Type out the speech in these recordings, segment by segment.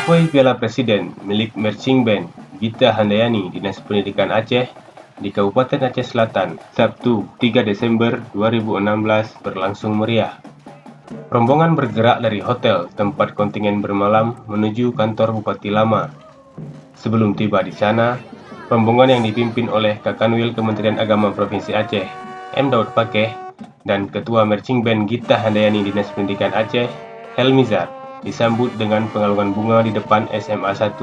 Konvoi Piala Presiden milik Marching Band Gita Handayani Dinas Pendidikan Aceh di Kabupaten Aceh Selatan, Sabtu 3 Desember 2016 berlangsung meriah. Rombongan bergerak dari hotel tempat kontingen bermalam menuju kantor Bupati Lama. Sebelum tiba di sana, rombongan yang dipimpin oleh Kakanwil Kementerian Agama Provinsi Aceh, M. Daud Pakeh, dan Ketua Marching Band Gita Handayani Dinas Pendidikan Aceh, Helmizar, disambut dengan pengalungan bunga di depan SMA 1.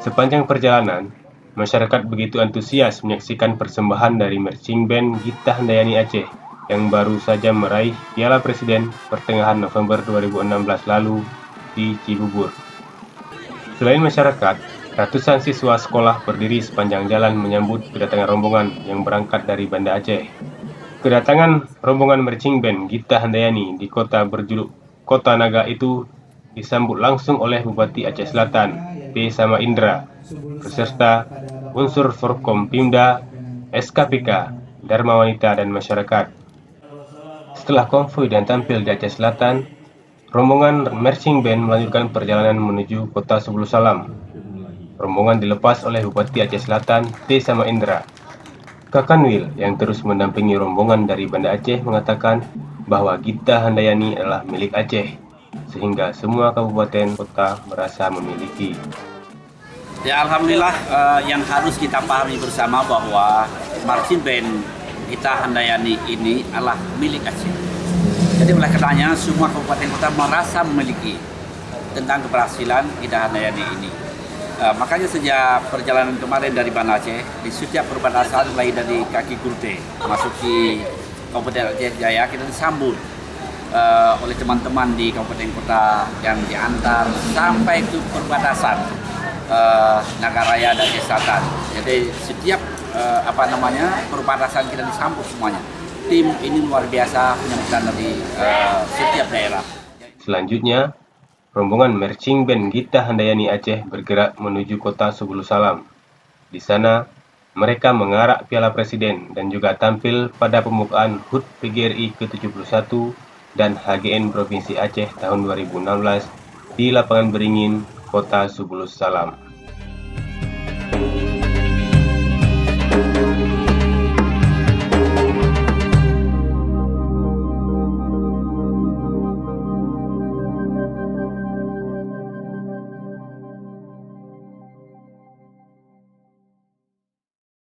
Sepanjang perjalanan, masyarakat begitu antusias menyaksikan persembahan dari Marching Band Gita Handayani Aceh yang baru saja meraih Piala Presiden pertengahan November 2016 lalu di Cibubur. Selain masyarakat, ratusan siswa sekolah berdiri sepanjang jalan menyambut kedatangan rombongan yang berangkat dari Banda Aceh. Kedatangan rombongan Marching Band Gita Handayani di kota berjuluk Kota Naga itu disambut langsung oleh Bupati Aceh Selatan, P. Sama Indra, beserta unsur Forkom Pimda, SKPK, Dharma Wanita, dan masyarakat. Setelah konvoi dan tampil di Aceh Selatan, rombongan Marching Band melanjutkan perjalanan menuju kota Sebulu Salam. Rombongan dilepas oleh Bupati Aceh Selatan, P. Sama Indra. Kakanwil yang terus mendampingi rombongan dari Banda Aceh mengatakan bahwa Gita Handayani adalah milik Aceh, sehingga semua kabupaten kota merasa memiliki. Ya, alhamdulillah, yang harus kita pahami bersama bahwa Marching Band Gita Handayani ini adalah milik Aceh. Jadi oleh karenanya semua kabupaten kota merasa memiliki tentang keberhasilan Gita Handayani ini. Makanya sejak perjalanan kemarin dari Banda Aceh, di setiap perbatasan mulai dari kaki Kurte masuki Kabupaten Aceh Jaya, kita disambut oleh teman-teman di kabupaten kota yang diantar sampai ke perbatasan Nagaraya dan Aceh Selatan. Jadi setiap perbatasan kita disambut semuanya. Tim ini luar biasa penyambutan dari setiap daerah. Selanjutnya, rombongan Marching Band Gita Handayani Aceh bergerak menuju kota Sebulu Salam. Di sana, mereka mengarak Piala Presiden dan juga tampil pada pembukaan HUT PGRI ke-71 dan HGN Provinsi Aceh tahun 2016 di Lapangan Beringin, Kota Sebulu Salam.